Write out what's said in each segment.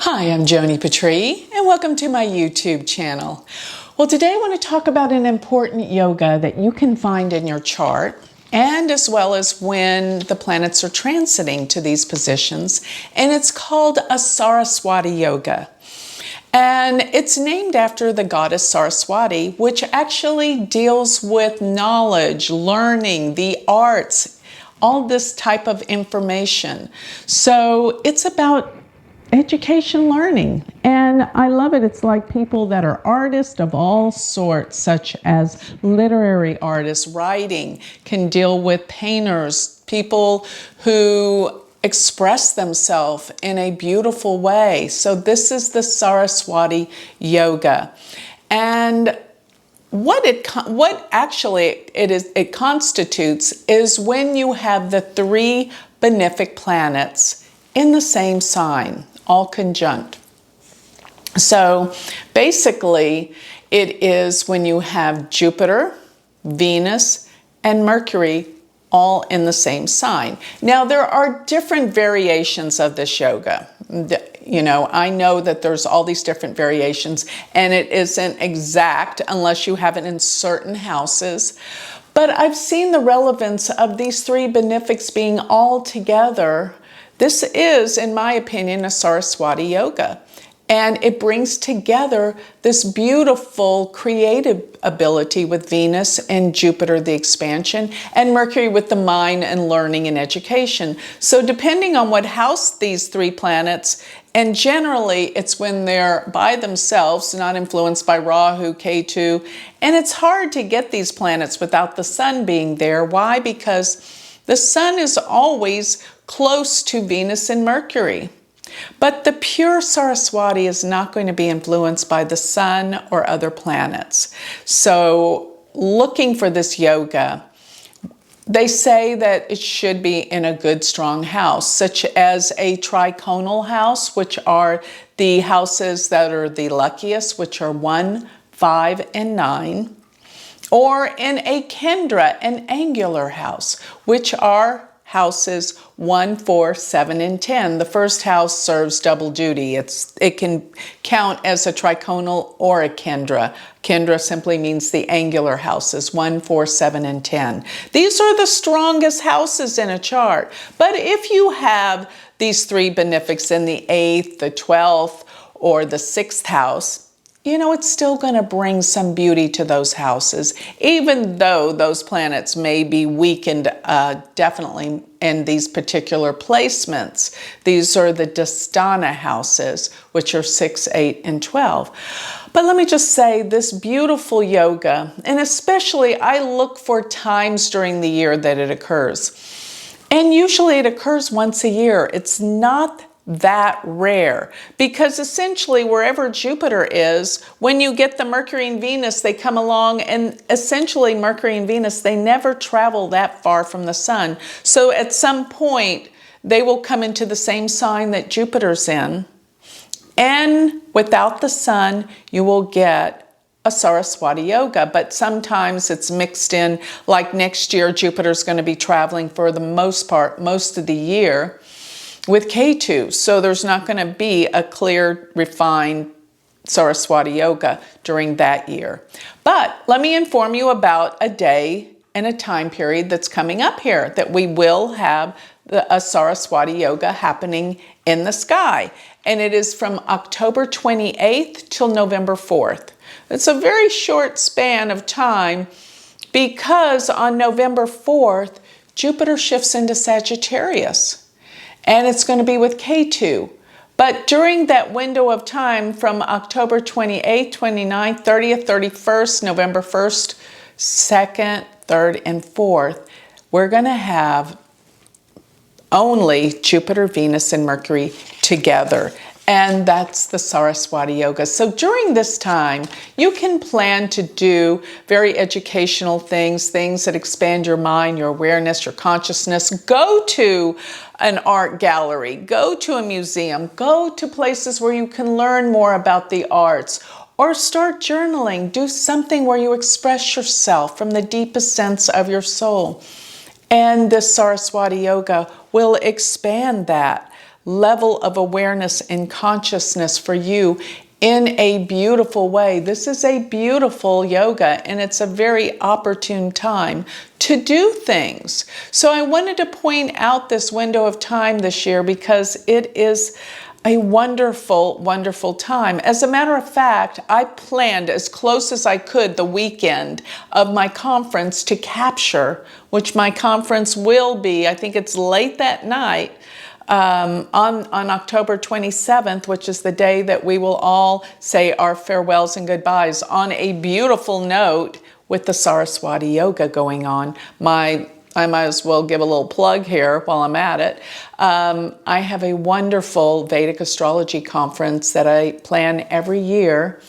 Hi, I'm Joni Patry, and welcome to my YouTube channel. Well, today I want to talk about an important yoga that you can find in your chart, and as well as when the planets are transiting to these positions, and it's called a Saraswati Yoga. And it's named after the goddess Saraswati, which actually deals with knowledge, learning, the arts, all this type of information. So it's about education learning, and I love it. It's like people that are artists of all sorts, such as literary artists, writing, can deal with painters, people who express themselves in a beautiful way. So this is the Saraswati Yoga, and what actually it constitutes is when you have the three benefic planets in the same sign, all conjunct. So basically, it is when you have Jupiter, Venus, and Mercury all in the same sign. Now, there are different variations of this yoga. You know, I know that there's all these different variations, and it isn't exact unless you have it in certain houses. But I've seen the relevance of these three benefics being all together. This is, in my opinion, a Saraswati Yoga, and it brings together this beautiful creative ability with Venus and Jupiter, the expansion, and Mercury with the mind and learning and education. So depending on what house these three planets, and generally it's when they're by themselves, not influenced by Rahu, Ketu, and it's hard to get these planets without the sun being there. Why? Because the sun is always close to Venus and Mercury. But the pure Saraswati is not going to be influenced by the sun or other planets. So looking for this yoga, they say that it should be in a good, strong house, such as a triconal house, which are the houses that are the luckiest, which are 1, 5, and 9. Or in a Kendra, an angular house, which are houses 1, 4, 7, and 10. The first house serves double duty. It can count as a triconal or a Kendra. Kendra simply means the angular houses, 1, 4, 7, and 10. These are the strongest houses in a chart. But if you have these three benefics in the 8th, the 12th, or the 6th house, you know, it's still going to bring some beauty to those houses, even though those planets may be weakened definitely in these particular placements. These are the Dastana houses, which are 6, 8, and 12. But let me just say, this beautiful yoga, and especially I look for times during the year that it occurs. And usually it occurs once a year. It's not that rare, because essentially wherever Jupiter is, when you get the Mercury and Venus, they come along, and essentially Mercury and Venus, they never travel that far from the sun. So at some point they will come into the same sign that Jupiter's in, and without the sun you will get a Saraswati Yoga. But sometimes it's mixed in, like next year Jupiter's going to be traveling for the most part, most of the year, with Ketu, so there's not going to be a clear, refined Saraswati Yoga during that year. But let me inform you about a day and a time period that's coming up here that we will have a Saraswati Yoga happening in the sky. And it is from October 28th till November 4th. It's a very short span of time, because on November 4th, Jupiter shifts into Sagittarius. And it's going to be with Ketu. But during that window of time from October 28th, 29th, 30th, 31st, November 1st, 2nd, 3rd, and 4th, we're going to have only Jupiter, Venus, and Mercury together. And that's the Saraswati Yoga. So during this time, you can plan to do very educational things that expand your mind, your awareness, your consciousness. Go to an art gallery, go to a museum, go to places where you can learn more about the arts, or start journaling. Do something where you express yourself from the deepest sense of your soul. And this Saraswati Yoga will expand that. level of awareness and consciousness for you in a beautiful way. This is a beautiful yoga, and it's a very opportune time to do things. So I wanted to point out this window of time this year because it is a wonderful, wonderful time. As a matter of fact, I planned as close as I could the weekend of my conference to capture, which my conference will be, I think it's late that night, on October 27th, which is the day that we will all say our farewells and goodbyes on a beautiful note with the Saraswati Yoga going on. I might as well give a little plug here while I'm at it. I have a wonderful Vedic astrology conference that I plan every year,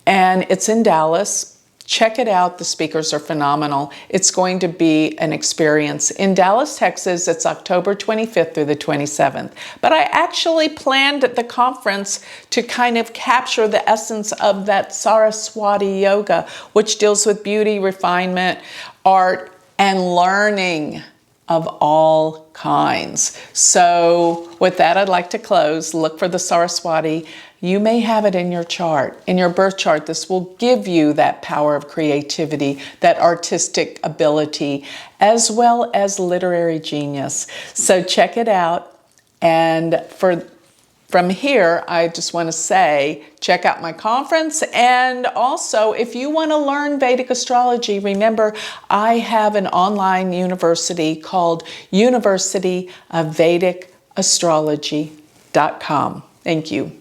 and it's in Dallas. Check it out. The speakers are phenomenal. It's going to be an experience. In Dallas, Texas, it's October 25th through the 27th. But I actually planned the conference to kind of capture the essence of that Saraswati Yoga, which deals with beauty, refinement, art, and learning of all kinds. So with that, I'd like to close. Look for the Saraswati. You may have it in your chart, in your birth chart. This will give you that power of creativity, that artistic ability, as well as literary genius. So check it out. And from here, I just want to say, check out my conference. And also, if you want to learn Vedic astrology, remember, I have an online university called University of Vedic Astrology.com. Thank you.